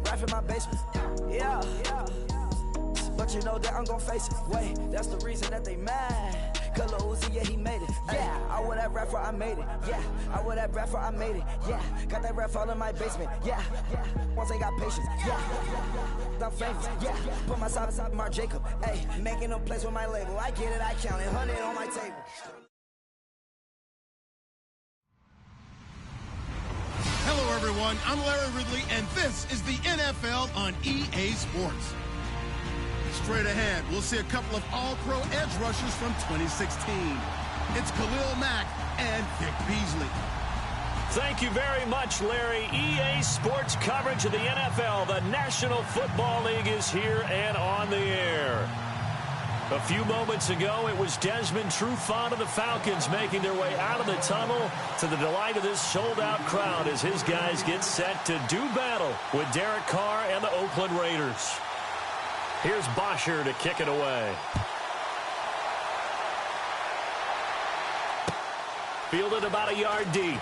rap in my basement. Yeah. But you know that I'm gon' face it. Wait, that's the reason that they mad. Cause Lil Uzi, yeah, he made it. Yeah, I wear that rap for I made it. Yeah, I wear that rap for I made it. Yeah, got that rap all in my basement. Yeah. Once they got patience. Yeah, I'm famous. Yeah, put myself inside Mark Jacob. Hey, making no place with my label. I get it, I count it. 100 on my table. Hello, everyone. I'm Larry Ridley, and this is the NFL on EA Sports. Straight ahead, we'll see a couple of all-pro edge rushers from 2016. It's Khalil Mack and Vic Beasley. Thank you very much, Larry. EA Sports coverage of the NFL. The National Football League is here and on the air. A few moments ago, it was Desmond Trufant of the Falcons making their way out of the tunnel to the delight of this sold-out crowd as his guys get set to do battle with Derek Carr and the Oakland Raiders. Here's Bosher to kick it away. Fielded about a yard deep.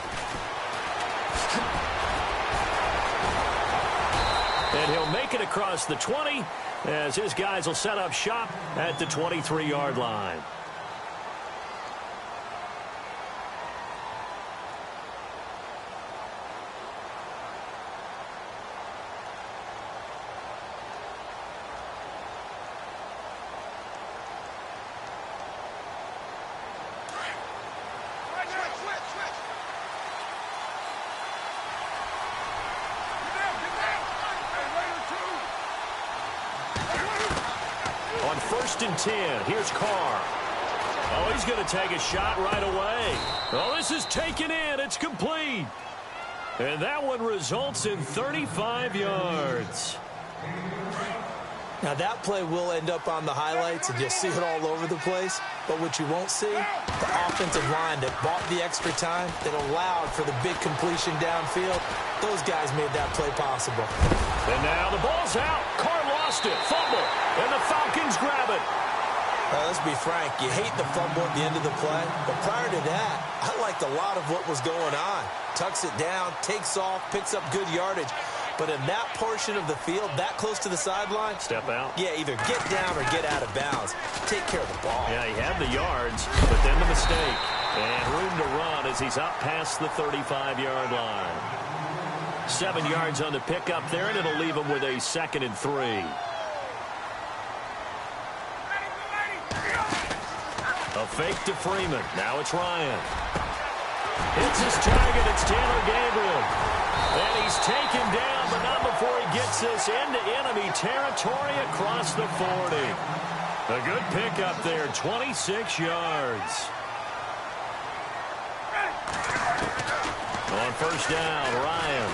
And he'll make it across the 20 as his guys will set up shop at the 23-yard line. On 1st and 10, here's Carr. Oh, he's going to take a shot right away. Oh, this is taken in. It's complete. And that one results in 35 yards. Now, that play will end up on the highlights, and you'll see it all over the place. But what you won't see, the offensive line that bought the extra time, that allowed for the big completion downfield, those guys made that play possible. And now the ball's out. Carr lost it. Fumble. And the Falcons grab it. Let's be frank. You hate the fumble at the end of the play. But prior to that, I liked a lot of what was going on. Tucks it down, takes off, picks up good yardage. But in that portion of the field, that close to the sideline, step out. Yeah, either get down or get out of bounds. Take care of the ball. Yeah, he had the yards, but then the mistake. And room to run as he's up past the 35-yard line. 7 yards on the pickup there, and it'll leave him with a 2nd and 3. A fake to Freeman. Now it's Ryan. Hits his target. It's Taylor Gabriel. And he's taken down, but not before he gets this into enemy territory across the 40. A good pickup there, 26 yards. On 1st down, Ryan.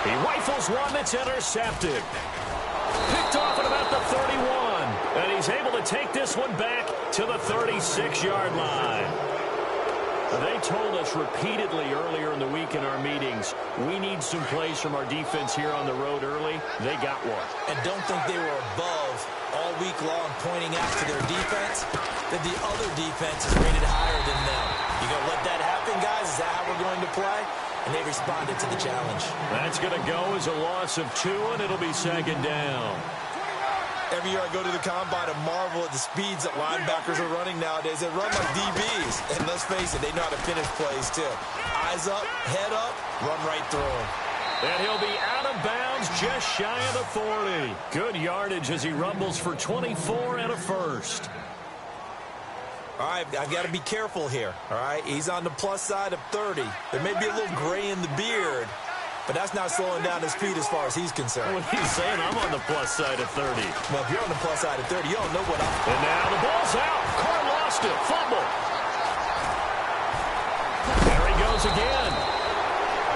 He rifles one that's intercepted. Picked off at about the 31. And he's able to take this one back to the 36-yard line. They told us repeatedly earlier in the week in our meetings, we need some plays from our defense here on the road early. They got one. And don't think they were above all week long pointing out to their defense that the other defense is rated higher than them. You going to let that happen, guys? Is that how we're going to play? And they responded to the challenge. That's going to go as a loss of 2, and it'll be 2nd down. Every year I go to the combine and marvel at the speeds that linebackers are running nowadays. They run like DBs. And let's face it, they know how to finish plays too. Eyes up, head up, run right through them. And he'll be out of bounds just shy of the 40. Good yardage as he rumbles for 24 and a first. All right, I've got to be careful here, all right? He's on the plus side of 30. There may be a little gray in the beard, but that's not slowing down his speed as far as he's concerned. What he's saying, I'm on the plus side of 30. Well, if you're on the plus side of 30, you don't know what I'm... And now the ball's out. Carr lost it. Fumble. There he goes again.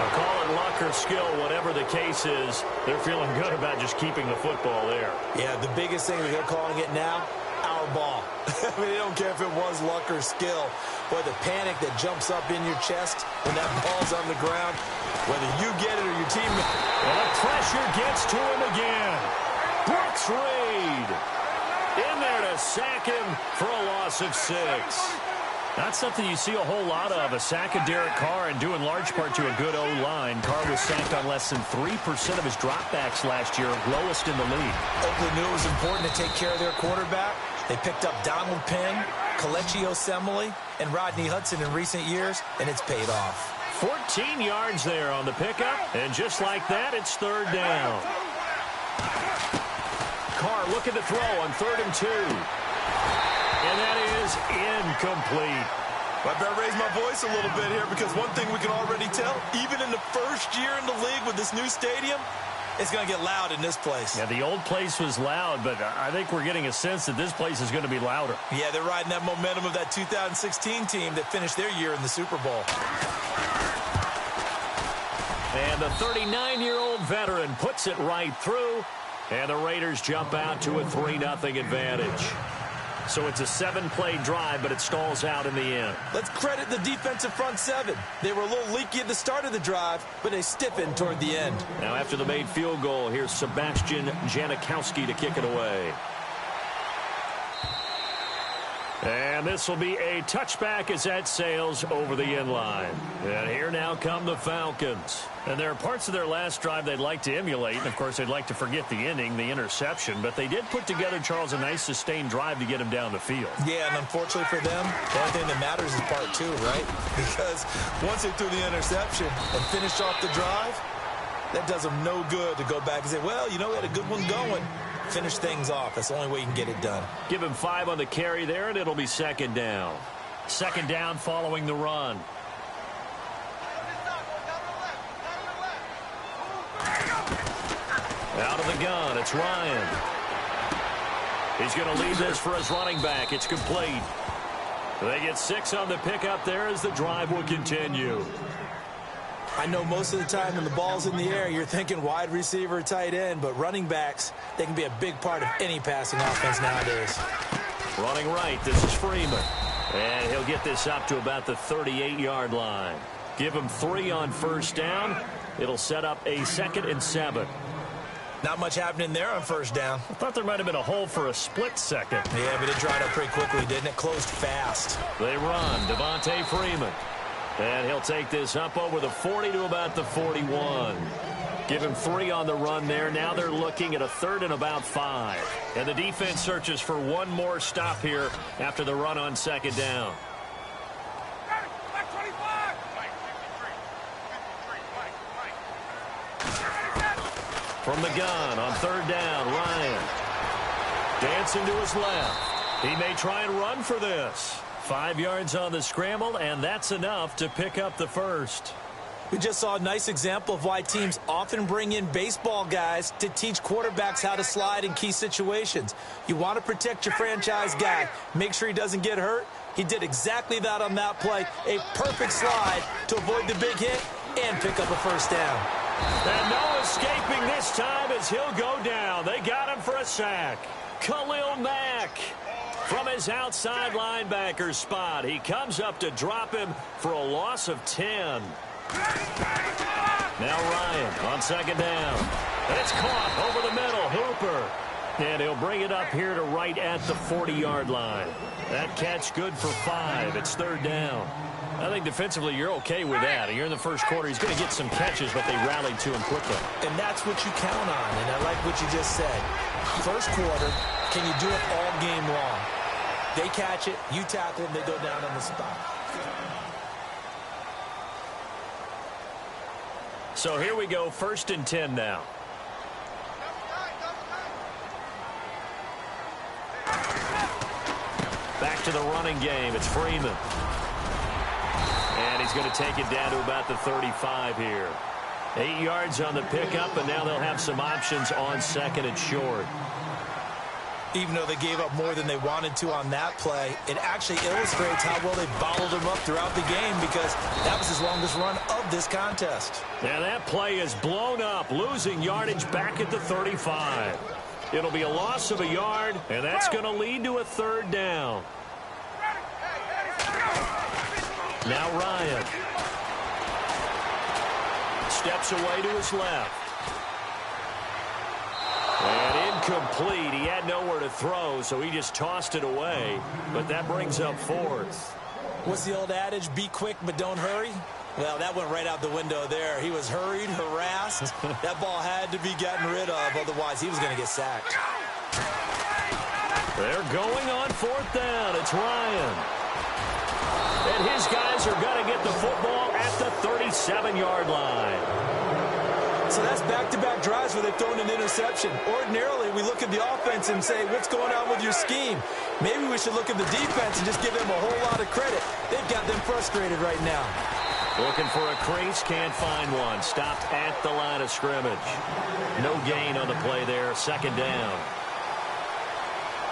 They'll call it luck or skill, whatever the case is. They're feeling good about just keeping the football there. Yeah, the biggest thing that they're calling it now, our ball. I mean, they don't care if it was luck or skill. Boy, the panic that jumps up in your chest when that ball's on the ground, whether you get it or your team. And the pressure gets to him again. Brooks Reed in there to sack him for a loss of 6. Not something you see a whole lot of. A sack of Derek Carr, and due in large part to a good O-line. Carr was sacked on less than 3% of his dropbacks last year, lowest in the league. Oakland knew it was important to take care of their quarterback. They picked up Donald Penn, Kelechi Osemele, and Rodney Hudson in recent years, and it's paid off. 14 yards there on the pickup, and just like that, it's third down. Carr looking to throw on 3rd and 2. And that is incomplete. I better raise my voice a little bit here, because one thing we can already tell, even in the first year in the league with this new stadium, it's going to get loud in this place. Yeah, the old place was loud, but I think we're getting a sense that this place is going to be louder. Yeah, they're riding that momentum of that 2016 team that finished their year in the Super Bowl. And the 39-year-old veteran puts it right through, and the Raiders jump out to a 3-0 advantage. So it's a 7-play drive, but it stalls out in the end. Let's credit the defensive front seven. They were a little leaky at the start of the drive, but they stiffened toward the end. Now after the made field goal, here's Sebastian Janikowski to kick it away. And this will be a touchback as that sails over the end line. And here now come the Falcons. And there are parts of their last drive they'd like to emulate. And, of course, they'd like to forget the ending, the interception. But they did put together, Charles, a nice sustained drive to get him down the field. Yeah, and unfortunately for them, the only thing that matters is part 2, right? Because once they threw the interception and finished off the drive, that does them no good to go back and say, well, you know, we had a good one going. Finish things off. That's the only way you can get it done. Give him 5 on the carry there, and it'll be 2nd down. 2nd down following the run. Out of the gun, it's Ryan. He's going to lead this for his running back. It's complete. They get 6 on the pickup there as the drive will continue. I know most of the time when the ball's in the air, you're thinking wide receiver, tight end, but running backs, they can be a big part of any passing offense nowadays. Running right, this is Freeman. And he'll get this up to about the 38-yard line. Give him 3 on 1st down. It'll set up a 2nd and 7. Not much happening there on 1st down. I thought there might have been a hole for a split second. Yeah, but it dried up pretty quickly, didn't it? Closed fast. They run. Devontae Freeman. And he'll take this up over the 40 to about the 41. Give him 3 on the run there. Now they're looking at a 3rd and about 5. And the defense searches for one more stop here after the run on 2nd down. From the gun on 3rd down, Ryan. Dancing to his left. He may try and run for this. 5 yards on the scramble, and that's enough to pick up the 1st. We just saw a nice example of why teams often bring in baseball guys to teach quarterbacks how to slide in key situations. You want to protect your franchise guy. Make sure he doesn't get hurt. He did exactly that on that play. A perfect slide to avoid the big hit and pick up a 1st down. And no escaping this time as he'll go down. They got him for a sack. Khalil Mack from his outside linebacker spot. He comes up to drop him for a loss of 10. Now Ryan on 2nd down. And it's caught over the middle. Hooper. And he'll bring it up here to right at the 40-yard line. That catch good for 5. It's 3rd down. I think defensively you're okay with that. You're in the 1st quarter. He's going to get some catches, but they rallied to him quickly. And that's what you count on, and I like what you just said. 1st quarter, can you do it all game long? They catch it, you tackle them, they go down on the spot. So here we go, 1st and 10 now. Back to the running game. It's Freeman. And he's going to take it down to about the 35 here. 8 yards on the pickup, and now they'll have some options on 2nd and short. Even though they gave up more than they wanted to on that play, it actually illustrates how well they bottled him up throughout the game, because that was his longest run of this contest. And that play is blown up, losing yardage back at the 35. It'll be a loss of a yard, and that's going to lead to a 3rd down. Now Ryan steps away to his left. And incomplete. He had nowhere to throw, so he just tossed it away. But that brings up 4th. What's the old adage? Be quick, but don't hurry. Well, that went right out the window there. He was hurried, harassed. That ball had to be gotten rid of, otherwise he was going to get sacked. They're going on 4th down. It's Ryan. And his guys are going to get the football at the 37-yard line. So that's back-to-back drives where they've thrown an interception. Ordinarily, we look at the offense and say, what's going on with your scheme? Maybe we should look at the defense and just give them a whole lot of credit. They've got them frustrated right now. Looking for a crease, can't find one. Stopped at the line of scrimmage. No gain on the play there, 2nd down.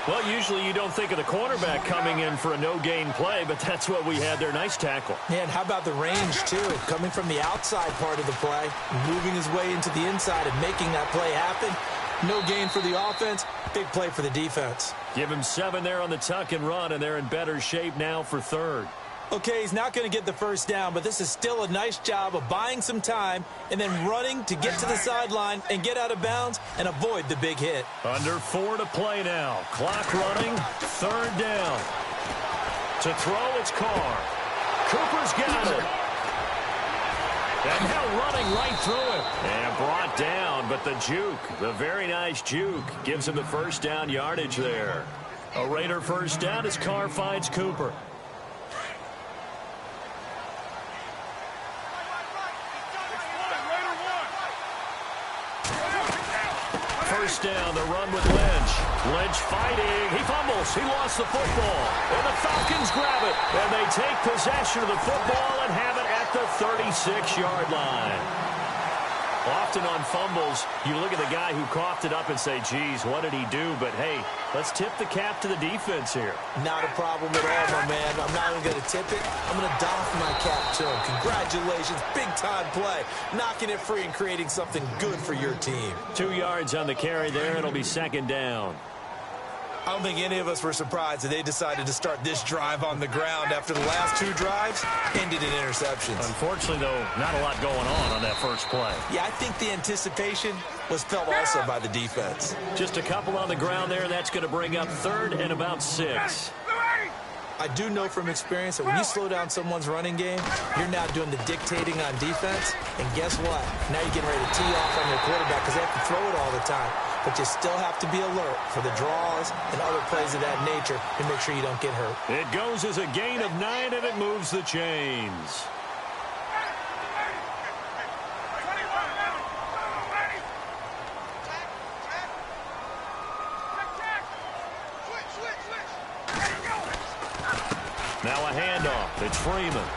Well, usually you don't think of the cornerback coming in for a no-gain play, but that's what we had there. Nice tackle. Yeah, and how about the range, too? Coming from the outside part of the play, moving his way into the inside and making that play happen. No gain for the offense, big play for the defense. Give him 7 there on the tuck and run, and they're in better shape now for 3rd. Okay, he's not going to get the first down, but this is still a nice job of buying some time and then running to get to the sideline and get out of bounds and avoid the big hit. Under 4 to play now. Clock running, 3rd down. To throw, it's Carr. Cooper's got it. And now running right through it. And brought down, but the juke, the very nice juke, gives him the first down yardage there. A Raider first down as Carr finds Cooper. First down, the run with Lynch. Lynch fighting. He fumbles. He lost the football. And the Falcons grab it. And they take possession of the football and have it at the 36-yard line. Often on fumbles, you look at the guy who coughed it up and say, geez, what did he do? But, hey, let's tip the cap to the defense here. Not a problem at all, my man. I'm not even going to tip it. I'm going to doff my cap to him. Congratulations. Big-time play. Knocking it free and creating something good for your team. 2 yards on the carry there. It'll be 2nd down. I don't think any of us were surprised that they decided to start this drive on the ground after the last 2 drives ended in interceptions. Unfortunately, though, not a lot going on that first play. Yeah, I think the anticipation was felt also by the defense. Just a couple on the ground there. That's going to bring up 3rd and about 6. I do know from experience that when you slow down someone's running game, you're now doing the dictating on defense. And guess what? Now you're getting ready to tee off on your quarterback because they have to throw it all the time. But you still have to be alert for the draws and other plays of that nature to make sure you don't get hurt. It goes as a gain of 9, and it moves the chains. Now a handoff. It's Freeman.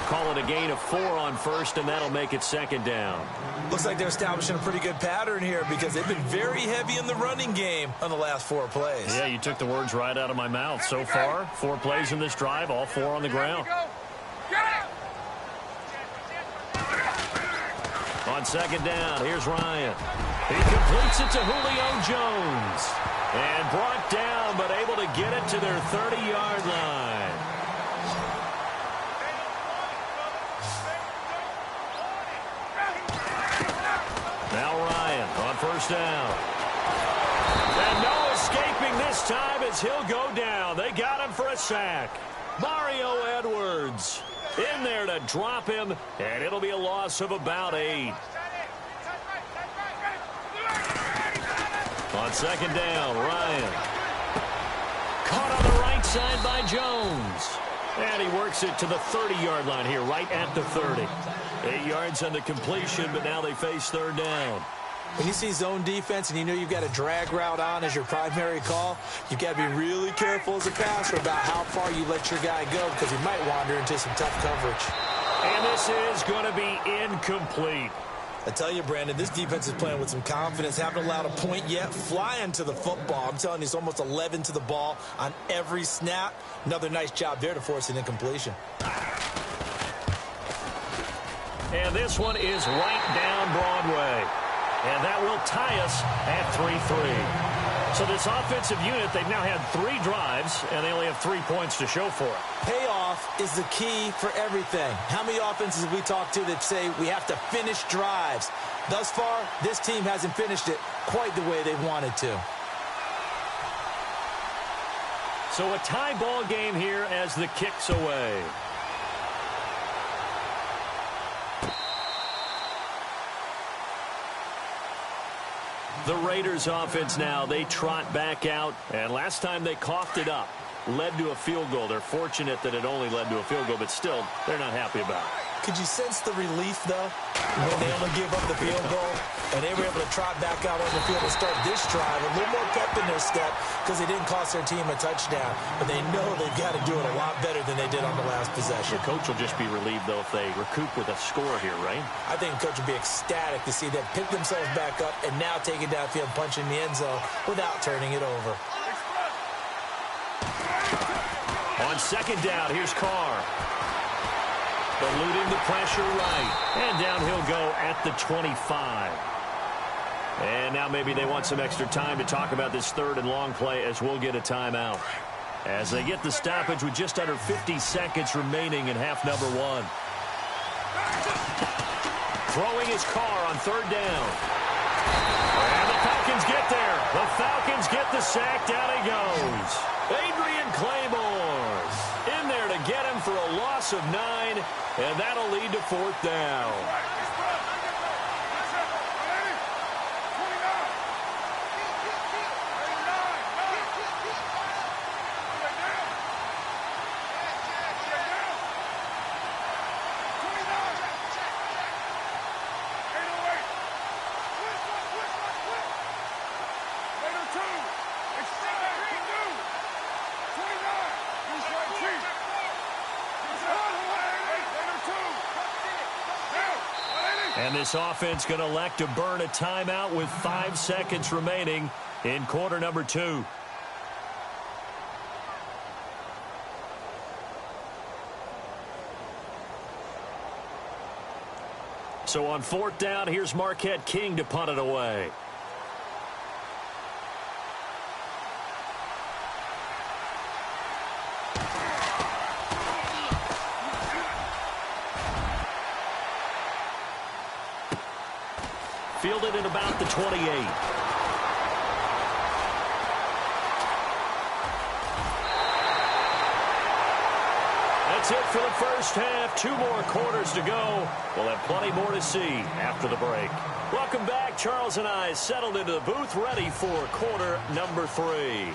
Call it a gain of 4 on first, and that'll make it 2nd down. Looks like they're establishing a pretty good pattern here because they've been very heavy in the running game on the last 4 plays. Yeah, you took the words right out of my mouth. So far, 4 plays in this drive, all 4 on the ground. On 2nd down, here's Ryan. He completes it to Julio Jones. And brought down, but able to get it to their 30-yard line. Now Ryan on first down. And no escaping this time as he'll go down. They got him for a sack. Mario Edwards in there to drop him, and it'll be a loss of about 8. On 2nd down, Ryan. Caught on the right side by Jones. And he works it to the 30-yard line here, right at the 30. 8 yards on the completion, but now they face 3rd down. When you see zone defense and you know you've got a drag route on as your primary call, you've got to be really careful as a passer about how far you let your guy go because he might wander into some tough coverage. And this is going to be incomplete. I tell you, Brandon, this defense is playing with some confidence. Haven't allowed a point yet. Flying to the football. I'm telling you, it's almost 11 to the ball on every snap. Another nice job there to force an incompletion. And this one is right down Broadway. And that will tie us at 3-3. So this offensive unit, they've now had 3 drives, and they only have 3 points to show for it. Payoff is the key for everything. How many offenses have we talked to that say we have to finish drives? Thus far, this team hasn't finished it quite the way they wanted to. So a tie ball game here as the kick's away. The Raiders offense now, they trot back out, and last time they coughed it up, led to a field goal. They're fortunate that it only led to a field goal, but still, they're not happy about it. Could you sense the relief, though, when they only gave up the field goal, and they were able to trot back out on the field and start this drive, a little more pep in their step because they didn't cost their team a touchdown, but they know they've got to do it a lot better than they did on the last possession. The coach will just be relieved, though, if they recoup with a score here, right? I think the coach will be ecstatic to see them pick themselves back up and now take it downfield, punch in the end zone without turning it over. On second down, here's Carr. Eluding the pressure right. And down he'll go at the 25. And now maybe they want some extra time to talk about this third and long play as we'll get a timeout. As they get the stoppage with just under 50 seconds remaining in half number one. Throwing his Carr on third down. And the Falcons get there. The Falcons get the sack. Down he goes. Adrian Claymore in there to get him for a loss of 9, and that'll lead to fourth down. And this offense going to elect to burn a timeout with 5 seconds remaining in quarter number 2. So on fourth down, here's Marquette King to punt it away. Fielded at about the 28. That's it for the first half. 2 more quarters to go. We'll have plenty more to see after the break. Welcome back. Charles and I settled into the booth, ready for quarter number 3.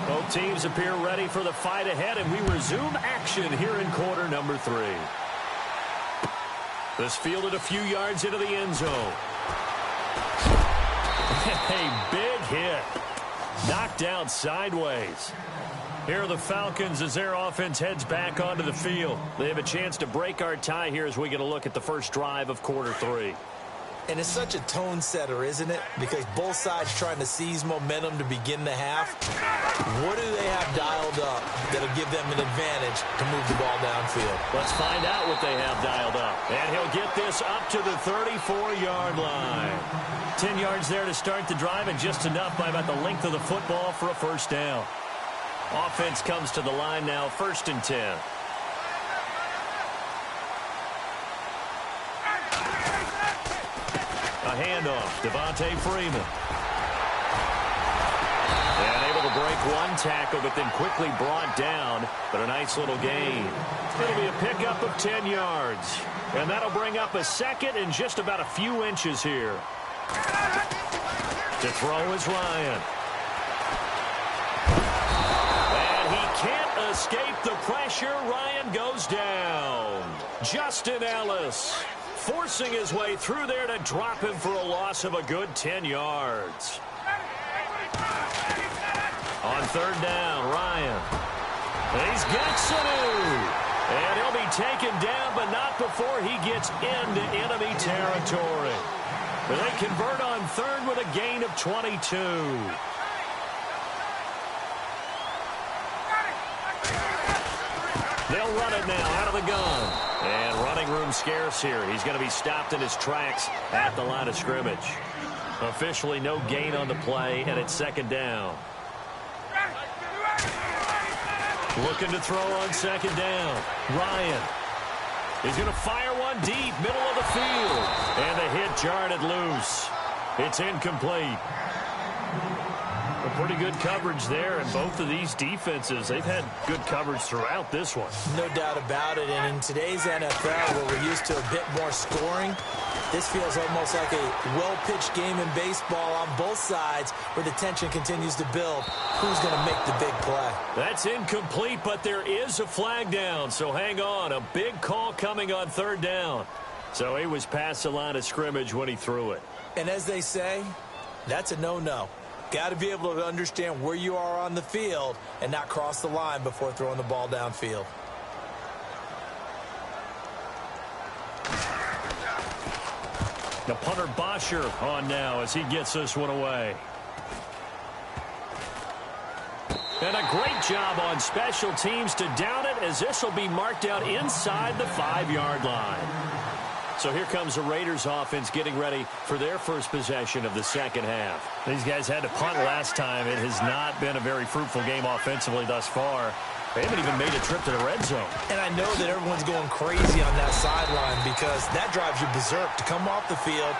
Both teams appear ready for the fight ahead, and we resume action here in quarter number 3. This fielded a few yards into the end zone. A big hit. Knocked out sideways. Here are the Falcons as their offense heads back onto the field. They have a chance to break our tie here as we get a look at the first drive of quarter 3. And it's such a tone setter, isn't it? Because both sides trying to seize momentum to begin the half. What do they have dialed up that'll give them an advantage to move the ball downfield? Let's find out what they have dialed up. And he'll get this up to the 34-yard line. 10 yards there to start the drive, and just enough by about the length of the football for a first down. Offense comes to the line now, 1st and 10. A handoff, Devontae Freeman. And able to break one tackle, but then quickly brought down. But a nice little gain. It'll be a pickup of 10 yards. And that'll bring up a second and just about a few inches here. To throw is Ryan. And he can't escape the pressure. Ryan goes down. Justin Ellis forcing his way through there to drop him for a loss of a good 10 yards. On third down, Ryan. He's got Sanu. And he'll be taken down, but not before he gets into enemy territory. They convert on third with a gain of 22. They'll run it now out of the gun. And running room scarce here. He's going to be stopped in his tracks at the line of scrimmage. Officially no gain on the play, and it's second down. Looking to throw on second down. Ryan. He's going to fire one deep, middle of the field. And the hit jarred it loose. It's incomplete. A pretty good coverage there, and both of these defenses, they've had good coverage throughout this one. No doubt about it, and in today's NFL, where we're used to a bit more scoring, this feels almost like a well-pitched game in baseball on both sides where the tension continues to build. Who's going to make the big play? That's incomplete, but there is a flag down, so hang on. A big call coming on third down. So he was past the line of scrimmage when he threw it. And as they say, that's a no-no. Got to be able to understand where you are on the field and not cross the line before throwing the ball downfield. The punter Bosher on now as he gets this one away. And a great job on special teams to down it, as this will be marked out inside the 5-yard line. So here comes the Raiders offense getting ready for their first possession of the second half. These guys had to punt last time. It has not been a very fruitful game offensively thus far. They haven't even made a trip to the red zone. And I know that everyone's going crazy on that sideline because that drives you berserk to come off the field,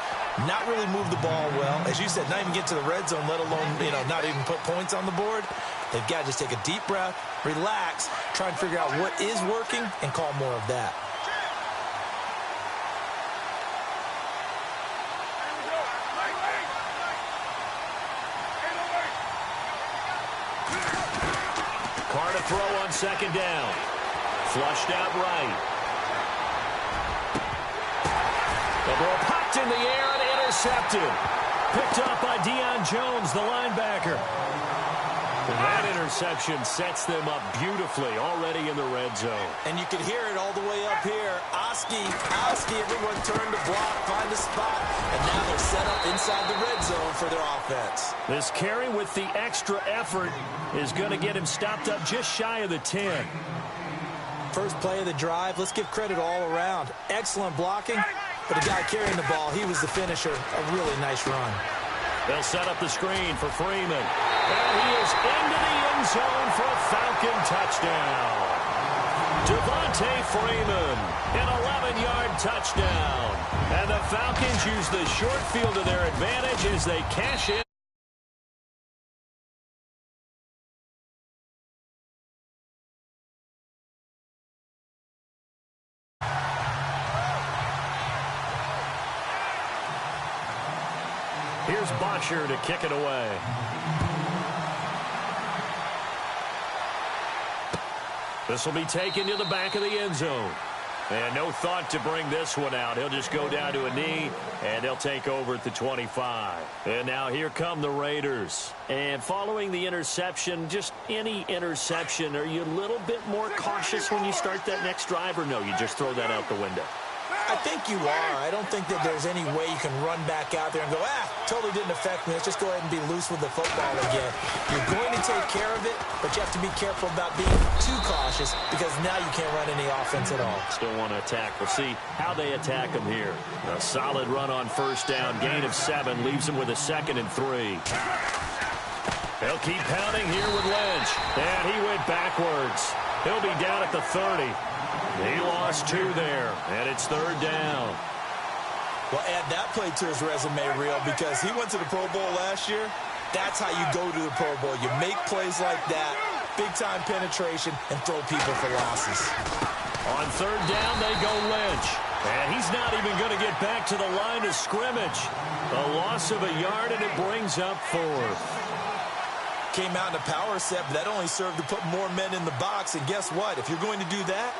not really move the ball well. As you said, not even get to the red zone, let alone, not even put points on the board. They've got to just take a deep breath, relax, try and figure out what is working, and call more of that. Carr to throw on second down. Flushed out right. The ball popped in the air and intercepted. Picked up by Deion Jones, the linebacker. And that interception sets them up beautifully already in the red zone. And you can hear it all the way up here. Oski, everyone turned to block, find a spot, and now they're set up inside the red zone for their offense. This carry with the extra effort is going to get him stopped up just shy of the 10. First play of the drive, let's give credit all around. Excellent blocking, but the guy carrying the ball, he was the finisher. A really nice run. They'll set up the screen for Freeman. And he is into the end zone for a Falcon touchdown. Devontae Freeman, an 11-yard touchdown. And the Falcons use the short field to their advantage as they cash in. Here's Bosher to kick it away. This will be taken to the back of the end zone. And no thought to bring this one out. He'll just go down to a knee, and they'll take over at the 25. And now here come the Raiders. And following the interception, just any interception, are you a little bit more cautious when you start that next drive, or no, you just throw that out the window? I think you are. I don't think that there's any way you can run back out there and go, totally didn't affect me. Let's just go ahead and be loose with the football again. You're going to take care of it, but you have to be careful about being too cautious because now you can't run any offense at all. Still want to attack. We'll see how they attack them here. A solid run on first down. Gain of 7 leaves them with a 2nd and 3. They'll keep pounding here with Lynch. And he went backwards. He'll be down at the 30. He lost 2 there, and it's 3rd down. Well, add that play to his resume, Real, because he went to the Pro Bowl last year. That's how you go to the Pro Bowl. You make plays like that, big-time penetration, and throw people for losses. On 3rd down, they go Lynch. And he's not even going to get back to the line of scrimmage. A loss of a yard, and it brings up 4th. Came out in a power set, but that only served to put more men in the box. And guess what? If you're going to do that,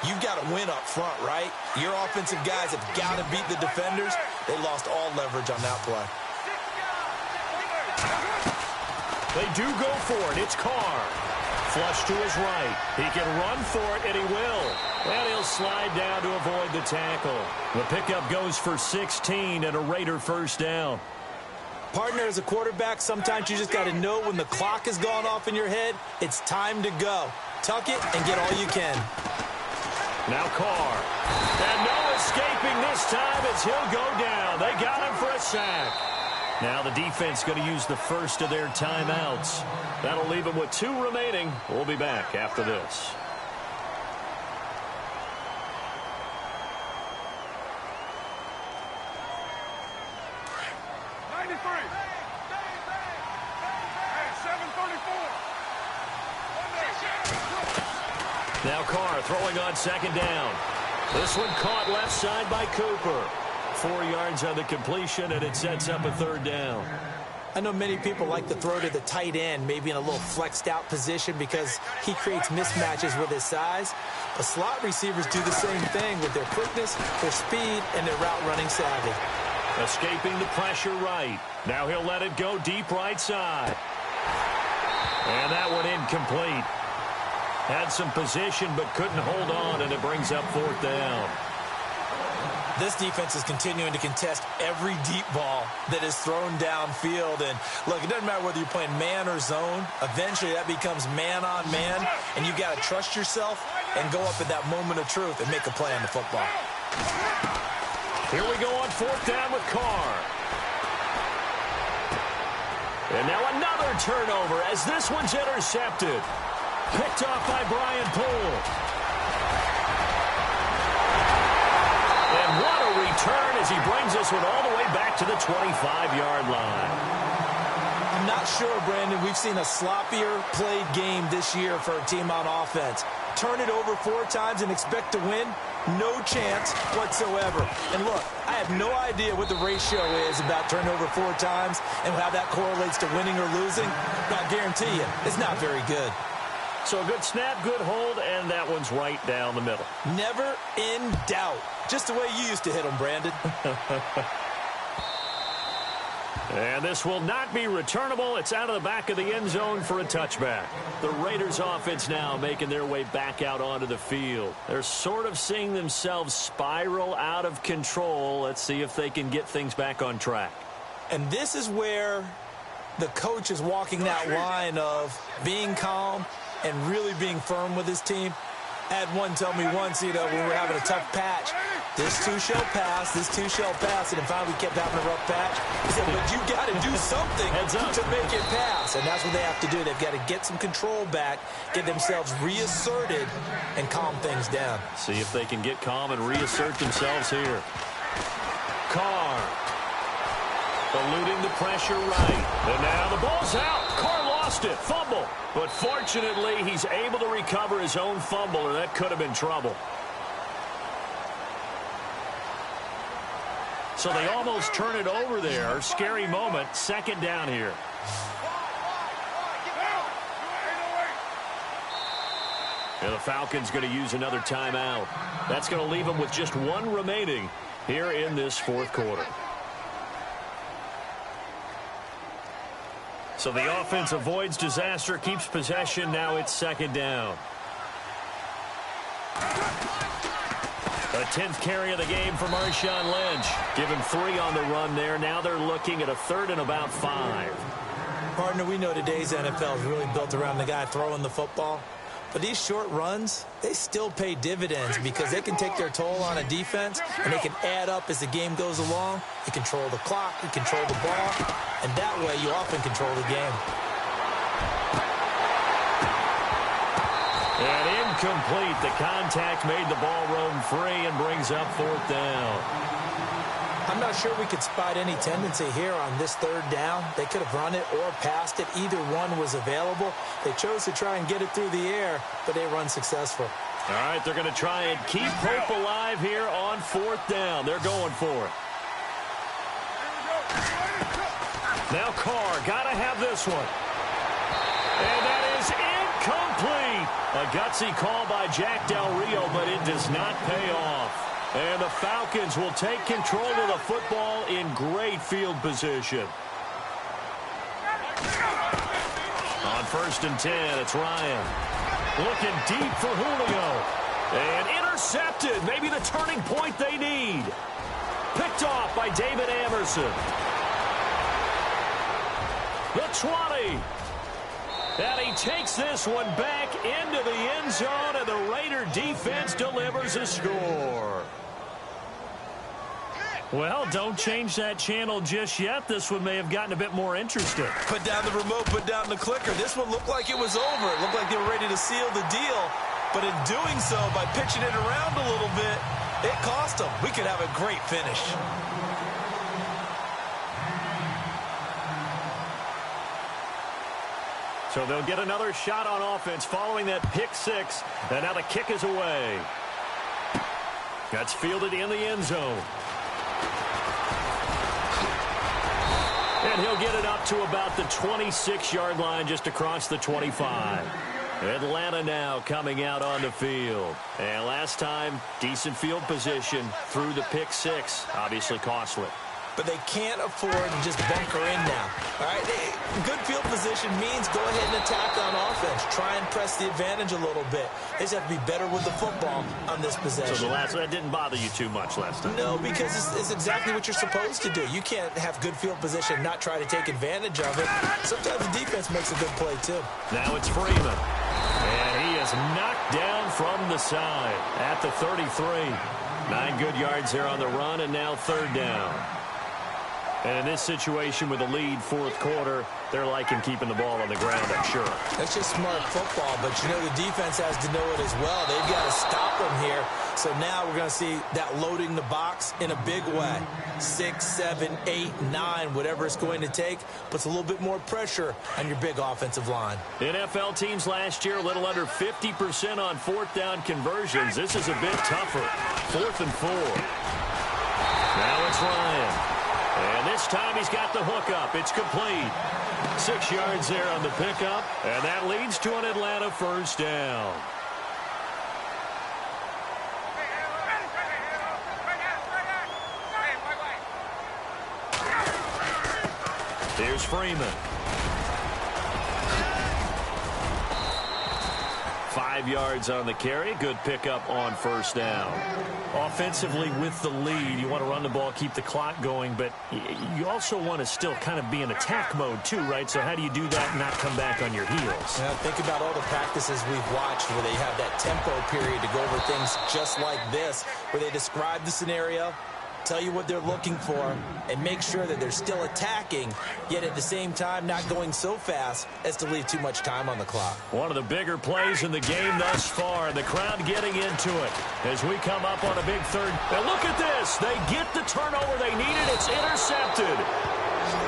you've got to win up front, right? Your offensive guys have got to beat the defenders. They lost all leverage on that play. They do go for it. It's Carr. Flush to his right. He can run for it, and he will. And he'll slide down to avoid the tackle. The pickup goes for 16 and a Raider first down. Partner, as a quarterback, sometimes you just got to know when the clock has gone off in your head, it's time to go. Tuck it and get all you can. Now Carr. And no escaping this time as he'll go down. They got him for a sack. Now the defense going to use the first of their timeouts. That'll leave them with 2 remaining. We'll be back after this. Now Carr throwing on second down. This one caught left side by Cooper. 4 yards on the completion, and it sets up a third down. I know many people like to throw to the tight end, maybe in a little flexed out position because he creates mismatches with his size. But slot receivers do the same thing with their quickness, their speed, and their route running savvy. Escaping the pressure right. Now he'll let it go deep right side. And that one incomplete. Had some position but couldn't hold on, and it brings up fourth down. This defense is continuing to contest every deep ball that is thrown downfield. And, look, it doesn't matter whether you're playing man or zone. Eventually that becomes man on man, and you've got to trust yourself and go up at that moment of truth and make a play on the football. Here we go on fourth down with Carr. And now another turnover as this one's intercepted. Picked off by Brian Poole. And what a return as he brings this one all the way back to the 25-yard line. I'm not sure, Brandon, we've seen a sloppier played game this year for a team on offense. Turn it over 4 times and expect to win? No chance whatsoever. And look, I have no idea what the ratio is about turnover 4 times and how that correlates to winning or losing. But I guarantee you, it's not very good. So a good snap, good hold, and that one's right down the middle. Never in doubt. Just the way you used to hit them, Brandon. And this will not be returnable. It's out of the back of the end zone for a touchback. The Raiders offense now making their way back out onto the field. They're sort of seeing themselves spiral out of control. Let's see if they can get things back on track. And this is where the coach is walking that line of being calm and really being firm with his team. I had one tell me once, when we were having a tough patch, this too shall pass, this too shall pass, and finally we kept having a rough patch. He said, but you got to do something to make it pass, and that's what they have to do. They've got to get some control back, get themselves reasserted, and calm things down. See if they can get calm and reassert themselves here. Carr eluding the pressure right, and now the ball's out. Carr lost it, fumble. But fortunately, he's able to recover his own fumble, or that could have been trouble. So they almost turn it over there. Scary moment. Second down here. And the Falcons going to use another timeout. That's going to leave them with just one remaining here in this fourth quarter. So the offense avoids disaster, keeps possession. Now it's second down. A 10th carry of the game for Marshawn Lynch. Give him 3 on the run there. Now they're looking at a third and about 5. Partner, we know today's NFL is really built around the guy throwing the football. But these short runs, they still pay dividends because they can take their toll on a defense and they can add up as the game goes along. You control the clock, you control the ball, and that way you often control the game. And incomplete. The contact made the ball roam free and brings up fourth down. I'm not sure we could spot any tendency here on this third down. They could have run it or passed it. Either one was available. They chose to try and get it through the air, but they run successful. All right, they're going to try and keep hope alive here on fourth down. They're going for it. Now Carr, got to have this one. And that is incomplete. A gutsy call by Jack Del Rio, but it does not pay off. And the Falcons will take control of the football in great field position. On 1st and 10, it's Ryan. Looking deep for Julio. And intercepted. Maybe the turning point they need. Picked off by David Amerson. The 20. And he takes this one back into the end zone, and the Raider defense delivers a score. Well, don't change that channel just yet. This one may have gotten a bit more interesting. Put down the remote, put down the clicker. This one looked like it was over. It looked like they were ready to seal the deal. But in doing so, by pitching it around a little bit, it cost them. We could have a great finish. So they'll get another shot on offense following that pick six. And now the kick is away. That's fielded in the end zone. And he'll get it up to about the 26-yard line, just across the 25. Atlanta now coming out on the field. And last time, decent field position through the pick six. Obviously costly. But they can't afford to just bunker in now. All right, good field position means go ahead and attack on offense. Try and press the advantage a little bit. They just have to be better with the football on this possession. So that didn't bother you too much last time? No, because it's exactly what you're supposed to do. You can't have good field position and not try to take advantage of it. Sometimes the defense makes a good play, too. Now it's Freeman. And he is knocked down from the side at the 33. 9 good yards there on the run, and now third down. And in this situation with a lead fourth quarter, they're liking keeping the ball on the ground, I'm sure. That's just smart football, but you know the defense has to know it as well. They've got to stop them here. So now we're going to see that loading the box in a big way. 6, 7, 8, 9, whatever it's going to take, puts a little bit more pressure on your big offensive line. NFL teams last year a little under 50% on fourth down conversions. This is a bit tougher. 4th and 4. Now it's Ryan. And this time he's got the hook up. It's complete. 6 yards there on the pickup. And that leads to an Atlanta first down. Here's Freeman. 5 yards on the carry. Good pickup on first down. Offensively with the lead, you want to run the ball, keep the clock going, but you also want to still kind of be in attack mode too, right? So how do you do that and not come back on your heels? Yeah, think about all the practices we've watched where they have that tempo period to go over things just like this, where they describe the scenario, tell you what they're looking for, and make sure that they're still attacking, yet at the same time not going so fast as to leave too much time on the clock. One of the bigger plays in the game thus far, and the crowd getting into it as we come up on a big third. And look at this. They get the turnover they needed. It's intercepted.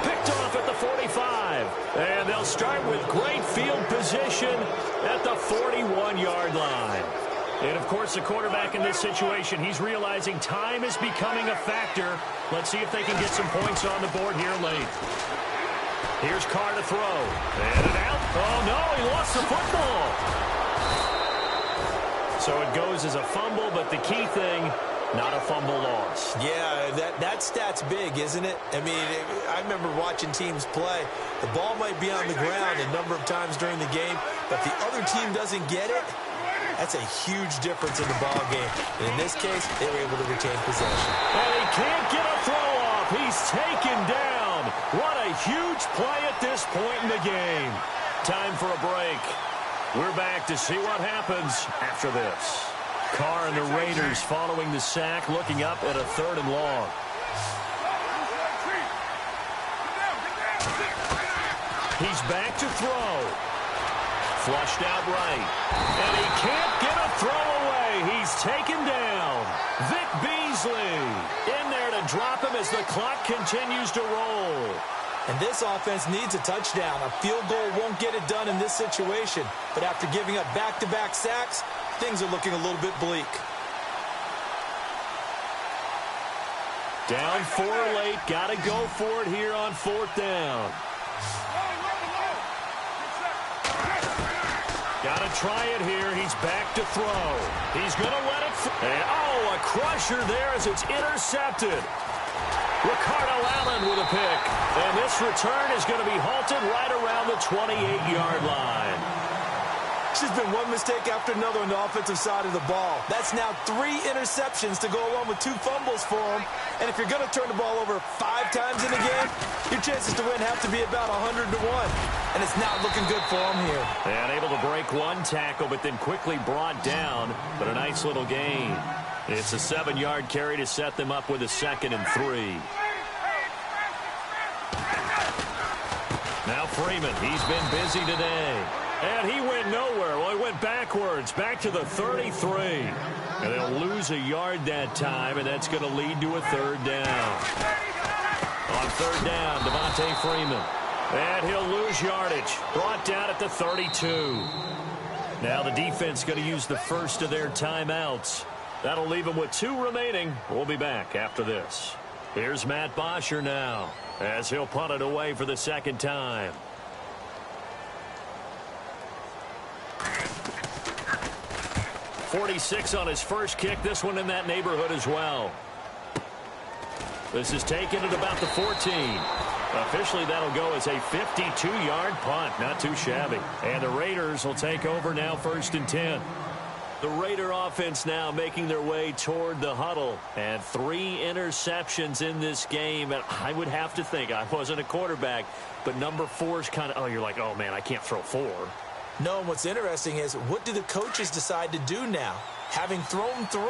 Picked off at the 45. And they'll start with great field position at the 41-yard line. And, of course, the quarterback in this situation, he's realizing time is becoming a factor. Let's see if they can get some points on the board here late. Here's Carr to throw. And it out. Oh, no, he lost the football. So it goes as a fumble, but the key thing, not a fumble loss. Yeah, that stat's big, isn't it? I mean, I remember watching teams play. The ball might be on the ground a number of times during the game, but if the other team doesn't get it, that's a huge difference in the ball game. And in this case, they were able to retain possession. And he can't get a throw off. He's taken down. What a huge play at this point in the game. Time for a break. We're back to see what happens after this. Carr and the Raiders following the sack, looking up at a 3rd and long. He's back to throw. Flushed out right. And he can't get a throw away. He's taken down. Vic Beasley in there to drop him as the clock continues to roll. And this offense needs a touchdown. A field goal won't get it done in this situation. But after giving up back-to-back sacks, things are looking a little bit bleak. Down 4 late. Got to go for it here on 4th down. Got to try it here. He's back to throw. He's going to let it. And, oh, a crusher there as it's intercepted. Ricardo Allen with a pick. And this return is going to be halted right around the 28-yard line. It's just been one mistake after another on the offensive side of the ball. That's now 3 interceptions to go along with 2 fumbles for him. And if you're going to turn the ball over 5 times in the game, your chances to win have to be about 100 to 1. And it's not looking good for him here. And able to break 1 tackle, but then quickly brought down. But a nice little gain. It's a 7-yard carry to set them up with a 2nd and 3. Now Freeman, he's been busy today. And he went nowhere. Well, he went backwards, back to the 33. And they'll lose a yard that time, and that's going to lead to a 3rd down. On 3rd down, Devontae Freeman. And he'll lose yardage. Brought down at the 32. Now the defense going to use the first of their timeouts. That'll leave them with 2 remaining. We'll be back after this. Here's Matt Bosher now as he'll punt it away for the second time. .46 on his first kick. This one in that neighborhood as well. This is taken at about the 14. Officially, that'll go as a 52-yard punt. Not too shabby. And the Raiders will take over now, 1st and 10. The Raider offense now making their way toward the huddle. And 3 interceptions in this game. And I would have to think, I wasn't a quarterback, but number 4 is kind of, oh, you're like, oh, man, I can't throw 4. No, and what's interesting is, what do the coaches decide to do now? Having thrown 3,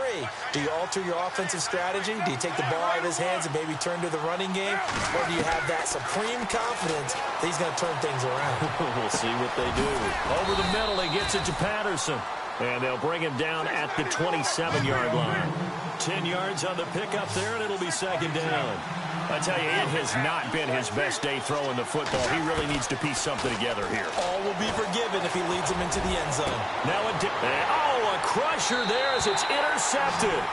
do you alter your offensive strategy? Do you take the ball out of his hands and maybe turn to the running game? Or do you have that supreme confidence that he's going to turn things around? We'll see what they do. Over the middle, he gets it to Patterson. And they'll bring him down at the 27-yard line. 10 yards on the pickup there, and it'll be 2nd down. I tell you, it has not been his best day throwing the football. He really needs to piece something together here. All will be forgiven if he leads them into the end zone. Now a crusher there as it's intercepted.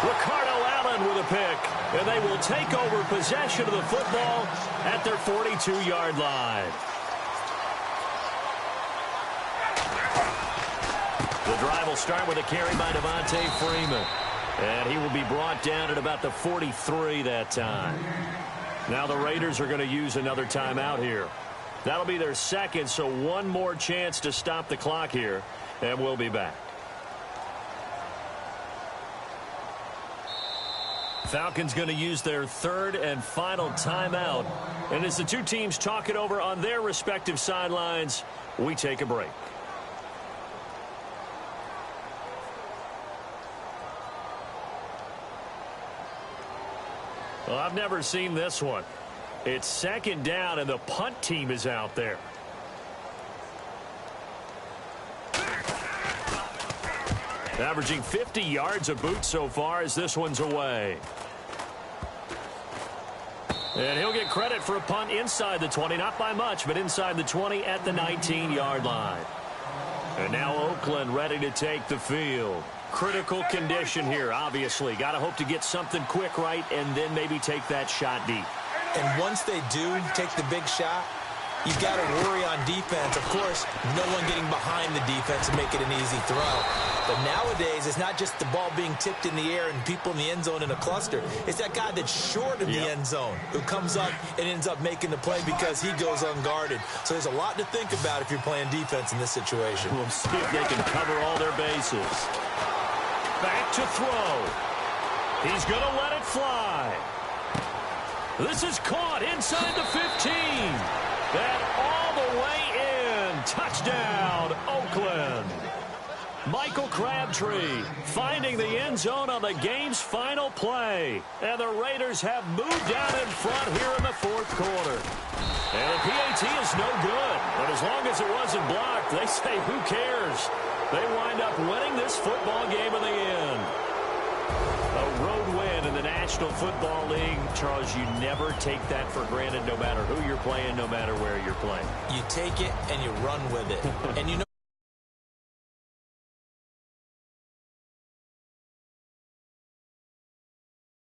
Ricardo Allen with a pick. And they will take over possession of the football at their 42-yard line. The drive will start with a carry by Devontae Freeman. And he will be brought down at about the 43 that time. Now the Raiders are going to use another timeout here. That'll be their second, so one more chance to stop the clock here. And we'll be back. Falcons going to use their 3rd and final timeout. And as the 2 teams talk it over on their respective sidelines, we take a break. Well, I've never seen this one. It's 2nd down, and the punt team is out there. Averaging 50 yards a boot so far as this one's away. And he'll get credit for a punt inside the 20. Not by much, but inside the 20 at the 19-yard line. And now Oakland ready to take the field. Critical condition here, obviously. Got to hope to get something quick right and then maybe take that shot deep. And once they do take the big shot, you've got to worry on defense. Of course, no one getting behind the defense and make it an easy throw. But nowadays, it's not just the ball being tipped in the air and people in the end zone in a cluster. It's that guy that's short of the end zone who comes up and ends up making the play because he goes unguarded. So there's a lot to think about if you're playing defense in this situation. We'll see if they can cover all their bases. Back to throw. He's going to let it fly. This is caught inside the 15. And all the way in. Touchdown, Oakland. Michael Crabtree finding the end zone on the game's final play. And the Raiders have moved down in front here in the 4th quarter. And the PAT is no good. But as long as it wasn't blocked, they say, who cares? They wind up winning this football game in the end. A road win in the National Football League. Charles, you never take that for granted no matter who you're playing, no matter where you're playing. You take it and you run with it. And you know